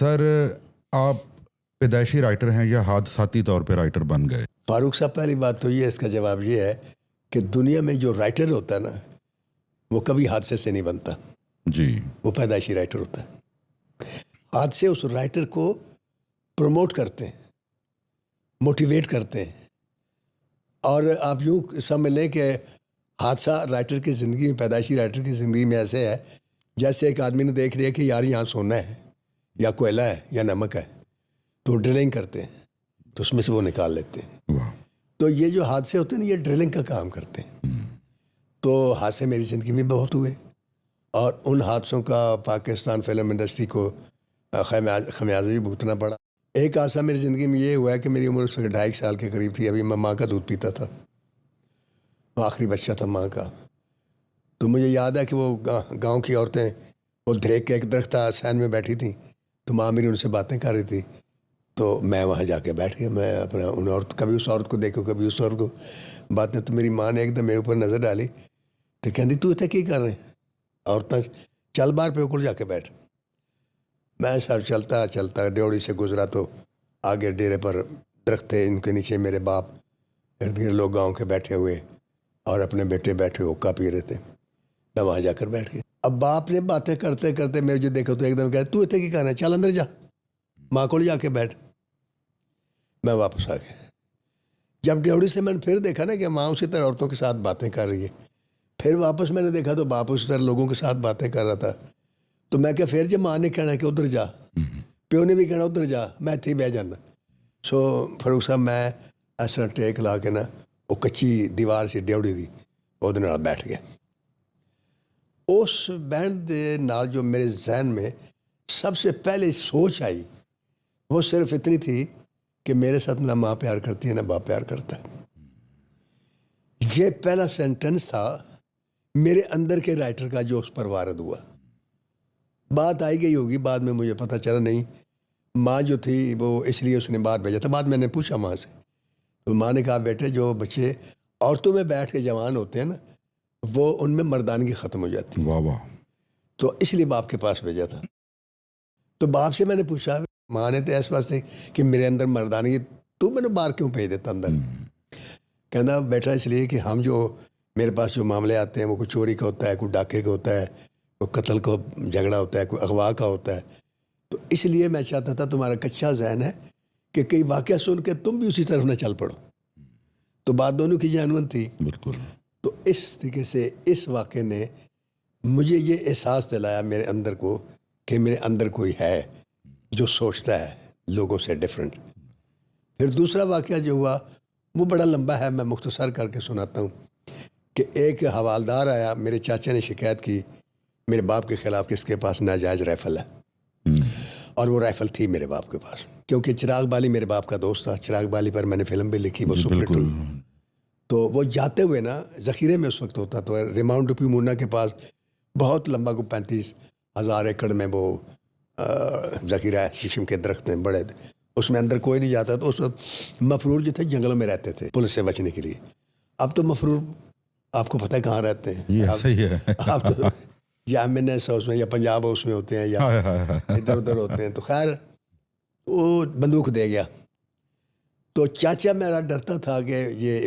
سر آپ پیدائشی رائٹر ہیں یا حادثاتی طور پہ رائٹر بن گئے؟ فاروق صاحب پہلی بات تو یہ اس کا جواب یہ ہے کہ دنیا میں جو رائٹر ہوتا ہے نا وہ کبھی حادثے سے نہیں بنتا جی، وہ پیدائشی رائٹر ہوتا ہے. حادثے اس رائٹر کو پروموٹ کرتے ہیں، موٹیویٹ کرتے ہیں. اور آپ یوں سمجھ لیں کہ حادثہ رائٹر کی زندگی میں، پیدائشی رائٹر کی زندگی میں ایسے ہے جیسے ایک آدمی نے دیکھ لیا کہ یار یہاں سونا ہے یا کوئلہ ہے یا نمک ہے، تو ڈرلنگ کرتے ہیں تو اس میں سے وہ نکال لیتے ہیں. واہ، تو یہ جو حادثے ہوتے ہیں نا یہ ڈرلنگ کا کام کرتے ہیں. تو حادثے میری زندگی میں بہت ہوئے اور ان حادثوں کا پاکستان فلم انڈسٹری کو خمیازہ بھی بھگتنا پڑا. ایک حادثہ میری زندگی میں یہ ہوا ہے کہ میری عمر 2.5 سال کے قریب تھی. ابھی میں ماں کا دودھ پیتا تھا، آخری بچہ تھا ماں کا. تو مجھے یاد ہے کہ وہ گاؤں کی عورتیں وہ دھریک کے ایک درخت تھا سین میں بیٹھی تھیں، تو ماں میری ان سے باتیں کر رہی تھی. تو میں وہاں جا کے بیٹھ گیا. میں اپنا ان عورت کبھی اس عورت کو دیکھوں کبھی اس عورت کو باتیں. تو میری ماں نے ایک دم میرے اوپر نظر ڈالی تو کہندی تو اتنے کی کر رہے ہیں عورتیں، چل باہر پہ کل جا کے بیٹھ. میں سر چلتا چلتا ڈیوڑی سے گزرا تو آگے ڈیرے پر درخت تھے، ان کے نیچے میرے باپ، ارد گرد لوگ گاؤں کے بیٹھے ہوئے اور اپنے بیٹے بیٹھے ہوکا پی رہے تھے. میں وہاں جا کر بیٹھ گیا. اب باپ نے باتیں کرتے کرتے میرے جو دیکھا تو ایک دم کہا تو اتنے کی کر رہا ہے، چل اندر جا، ماں کو جا کے بیٹھ. میں واپس آ گیا. جب ڈیوڑی سے میں نے پھر دیکھا نا کہ ماں اسی طرح عورتوں کے ساتھ باتیں کر رہی ہے، پھر واپس میں نے دیکھا تو باپ اسی طرح لوگوں کے ساتھ باتیں کر رہا تھا. تو میں کہ پھر جب ماں نے کہنا کہ ادھر جا، پیو نے بھی کہنا ادھر جا، میں اتنے بہ جانا. سو فاروق صاحب میں اس طرح ٹیک لا کے نا وہ کچی دیوار سے ڈیوڑی دی وہ بیٹھ گیا. اس بینڈ دے نال جو میرے ذہن میں سب سے پہلے سوچ آئی وہ صرف اتنی تھی کہ میرے ساتھ نہ ماں پیار کرتی ہے نہ باپ پیار کرتا ہے. یہ پہلا سینٹنس تھا میرے اندر کے رائٹر کا جو اس پر وارد ہوا. بات آئی گئی ہوگی بعد میں مجھے پتہ چلا نہیں. ماں جو تھی وہ اس لیے اس نے باہر بھیجا تھا. بعد میں نے پوچھا ماں سے تو ماں نے کہا بیٹے جو بچے عورتوں میں بیٹھ کے جوان ہوتے ہیں نا وہ ان میں مردانگی ختم ہو جاتی ہے. واہ واہ، تو اس لیے باپ کے پاس بھیجا تھا. تو باپ سے میں نے پوچھا، ماں نے تو اس واسطے کہ میرے اندر مردانگی، تو میں نے باہر کیوں بھیج دیتا اندر؟ کہنا بیٹا اس لیے کہ ہم جو میرے پاس جو معاملے آتے ہیں وہ کوئی چوری کا ہوتا ہے، کوئی ڈاکے کا ہوتا ہے، کوئی قتل کا جھگڑا ہوتا ہے، کوئی اغوا کا ہوتا ہے. تو اس لیے میں چاہتا تھا تمہارا کچا ذہن ہے کہ کئی واقعہ سن کے تم بھی اسی طرف نہ چل پڑو. تو بات دونوں کی جانون تھی. بالکل. تو اس طریقے سے اس واقعے نے مجھے یہ احساس دلایا میرے اندر کو کہ میرے اندر کوئی ہے جو سوچتا ہے لوگوں سے ڈیفرنٹ. پھر دوسرا واقعہ جو ہوا وہ بڑا لمبا ہے، میں مختصر کر کے سناتا ہوں. کہ ایک حوالدار آیا، میرے چاچا نے شکایت کی میرے باپ کے خلاف کہ اس کے پاس ناجائز رائفل ہے. اور وہ رائفل تھی میرے باپ کے پاس کیونکہ چراغ بالی میرے باپ کا دوست تھا. چراغ بالی پر میں نے فلم بھی لکھی، وہ سپر ٹو. تو وہ جاتے ہوئے نا ذخیرے میں اس وقت ہوتا تو ریماؤنٹ ٹو مونا کے پاس بہت لمبا کو 35,000 ایکڑ میں وہ ذخیرہ ہے، شیشم کے درخت ہیں بڑے، اس میں اندر کوئی نہیں جاتا. تو اس وقت مفرور جو تھے جنگلوں میں رہتے تھے پولیس سے بچنے کے لیے. اب تو مفرور آپ کو پتہ ہے کہاں رہتے ہیں، یہ صحیح ہے. آپ تو یا MNS ہاؤس میں یا پنجاب ہاؤس میں ہوتے ہیں یا ادھر ادھر ہوتے ہیں. تو خیر وہ بندوق دے گیا. تو چاچا میرا ڈرتا تھا کہ یہ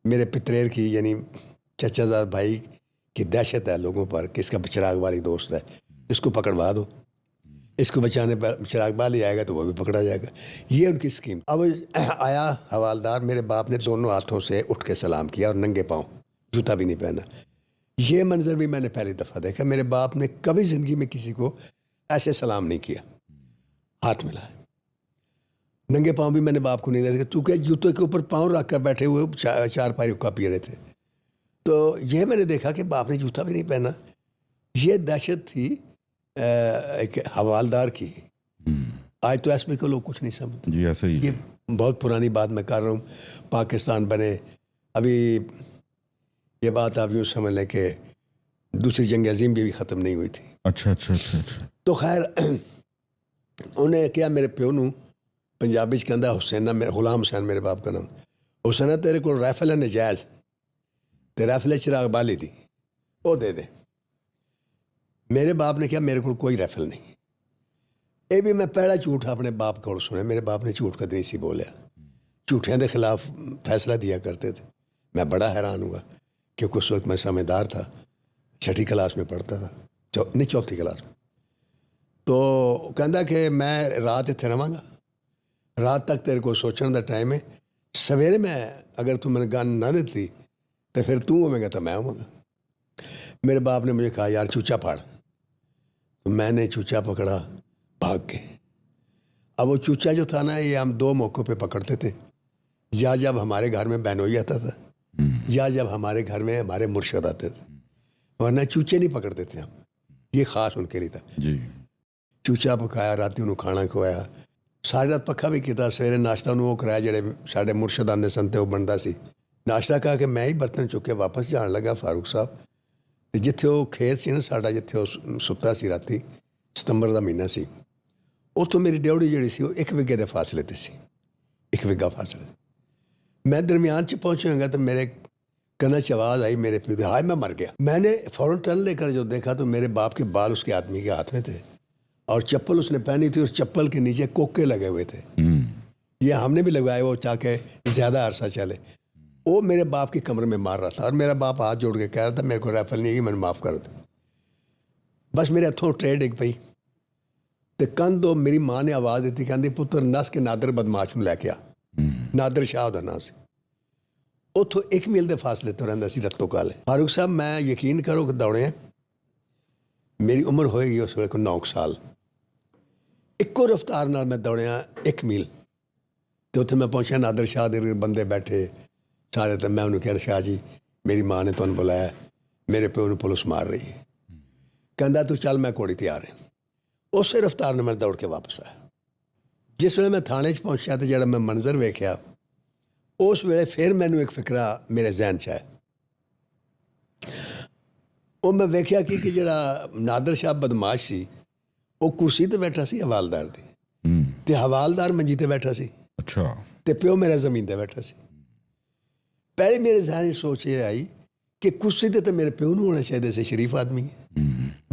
میرے پتریر کی یعنی چچا زاد بھائی کی دہشت ہے لوگوں پر کہ اس کا چراغ والی دوست ہے، اس کو پکڑوا دو، اس کو بچانے پر چراغ بالی آئے گا تو وہ بھی پکڑا جائے گا. یہ ان کی اسکیم. اب آیا حوالدار، میرے باپ نے دونوں ہاتھوں سے اٹھ کے سلام کیا اور ننگے پاؤں، جوتا بھی نہیں پہنا. یہ منظر بھی میں نے پہلی دفعہ دیکھا. میرے باپ نے کبھی زندگی میں کسی کو ایسے سلام نہیں کیا، ہاتھ ملا. ننگے پاؤں بھی میں نے باپ کو نہیں دیکھا کیونکہ جوتے کے اوپر پاؤں رکھ کر بیٹھے ہوئے 4 پائی حقہ پی رہے تھے. تو یہ میں نے دیکھا کہ باپ نے جوتا بھی نہیں پہنا. یہ دہشت تھی ایک حوالدار کی. آج تو ایس پی کو لوگ کچھ نہیں سمجھتے. جی ایسا ہی. یہ بہت پرانی بات میں کر رہا ہوں. پاکستان بنے ابھی یہ بات آپ یوں سمجھ لیں کہ دوسری جنگ عظیم بھی ختم نہیں ہوئی تھی. اچھا اچھا اچھا اچھا. تو خیر انہیں کیا میرے پیو نو پنجابی کہندا حسینہ، میرے غلام حسین میرے باپ کا نام. حسینہ تیرے کو رائفل ہے نجائز، تے رائفل چراغ بالی دی وہ دے دے. میرے باپ نے کہا میرے کو کوئی رائفل نہیں. یہ بھی میں پہلا جھوٹ اپنے باپ کو سنا. میرے باپ نے جھوٹ کدی نہیں سی بولیا, جھوٹیاں کے خلاف فیصلہ دیا کرتے تھے. میں بڑا حیران ہوا کیونکہ اس وقت میں سمجھدار تھا, 6ٹھی کلاس میں پڑھتا تھا, نہیں 4تھی کلاس میں. تو کہندا کہ میں رات اتنے رہاں گا, رات تک تیرے کو سوچنے کا ٹائم ہے, سویرے میں اگر تو میں گن نہ دیتی تو پھر تو ہوے گا تو میں ہوں گا. میرے باپ نے مجھے کہا یار چوچا پھاڑ. تو میں نے چوچا پکڑا بھاگ کے. اب وہ چوچا جو تھا نا, یہ ہم 2 موقعوں پہ پکڑتے تھے, یا جب ہمارے گھر میں بہنوئی آتا تھا, یا جب ہمارے گھر میں ہمارے مرشد آتے تھے, ورنہ چوچے نہیں پکڑتے تھے ہم. یہ خاص ان کے لیے تھا. جی. چوچا پکایا, راتی انہوں کھانا کھوایا, ساری رات پکھا بھی کیتا, سویرے ناشتہ انہوں وہ کرایا جڑے سارے مرشد آندے سن تے وہ بنتا سی. ناشتہ کہا کہ میں ہی برتن چک کے واپس جان لگا فاروق صاحب, جتھے وہ کھیت سی نا ساڈا, جتھے وہ ستا سی راتی, ستمبر کا مہینہ سی, اتوں میری ڈیوڑی جڑی سی وہ 1 وگے کے فاصلے تے سی, 1 وگا فاصلے. میں درمیان چ پہنچوں گا تو میرے کنا چ آواز آئی میرے پیو دی, ہائے میں مر گیا. میں نے فوراً ٹرن لے کر جو دیکھا تو میرے باپ کے بال اس کے آدمی کے ہاتھ میں تھے, اور چپل اس نے پہنی تھی, اور چپل کے نیچے کوکے لگے ہوئے تھے. یہ ہم نے بھی لگوائے وہ تاکہ زیادہ عرصہ چلے. وہ میرے باپ کی کمر میں مار رہا تھا, اور میرا باپ ہاتھ جوڑ کے کہہ رہا تھا میرے کو رائفل نہیں ہے, میں نے معاف کر دو. بس میرے ہاتھوں ٹرے ڈگ پئی تو کندو میری ماں نے آواز دیتی, کہندی پتر نس کے نادر بدماش نوں لے کے آ. نادر شاہ دا نام سی. اتوں 1 میل دے فاصلے تو رہندا سی رتو کالے. فاروق صاحب میں یقین کرو کہ دوڑے ہیں, میری عمر ہوئے گی اس وقت 9 سال. ایکو رفتار نال میں دوڑیا 1 میل, تو اتنے میں پہنچا, نادر شاہ دے بندے بیٹھے سارے. تو میں انہوں کہا شاہ جی میری ماں نے تمہیں بلایا, میرے پیو نے پولیس مار رہی ہے. کہندا تو چل میں کوڑی تیار ہے. اسی رفتار نے میں دوڑ کے واپس آیا. جس ویلے میں تھانے چ پہنچا تو جڑا میں منظر ویکھیا, اس ویلے پھر مینوں ایک فکرہ میرے ذہن چ آیا. وہ میں ویکھیا کہ جڑا نادر شاہ بدماش سی وہ کرسی تے بیٹھا سی حوالدار دی, تے حوالدار منجی تے بیٹھا سی, اچھا. تے پیو میرا زمین تے بیٹھا سی. پہلے میرے ذہن سوچ یہ آئی کہ کرسی تے میرے پیو نوں ہونا چاہیے سی, شریف آدمی ہے,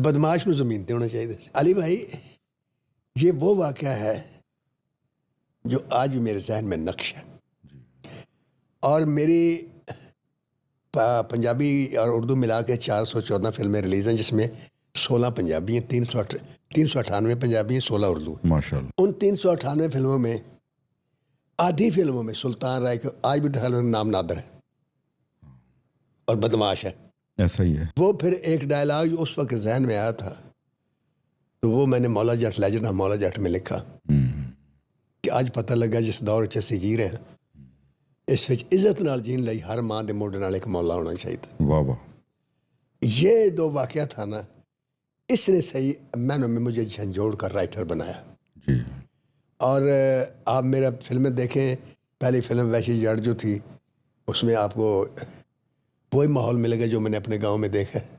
بدماش نوں زمین تے ہونا چاہیے سی. علی بھائی یہ وہ واقعہ ہے جو آج بھی میرے ذہن میں نقش ہے. اور میری پنجابی اور اردو ملا کے 414 فلمیں ریلیز ہیں, جس میں 16 پنجابی ہیں, 398 پنجابی ہیں, 16 اردو. ماشاء اللہ. ان 398 فلموں میں آدھی فلموں میں سلطان رائے کا آج بھی نام نادر ہے اور بدماش ہے. ایسا ہی ہے. وہ پھر ایک ڈائلاگ جو اس وقت ذہن میں آیا تھا, تو وہ میں نے مولا جٹ لیجنڈ آف مولا جٹ میں لکھا کہ آج پتہ لگا جس دور چ اسی جی رہے ہیں, اس وچ عزت نال جین لئی ہر ماں دے موڈے نال ایک مولا ہونا چاہیے. واہ واہ. یہ 2 واقعہ تھا نا, اس نے صحیح میں مجھے جھنجھوڑ کر رائٹر بنایا. جی. اور آپ میرا فلمیں دیکھیں, پہلی فلم وحشی جٹ جو تھی, اس میں آپ کو وہی ماحول ملے گا جو میں نے اپنے گاؤں میں دیکھا ہے.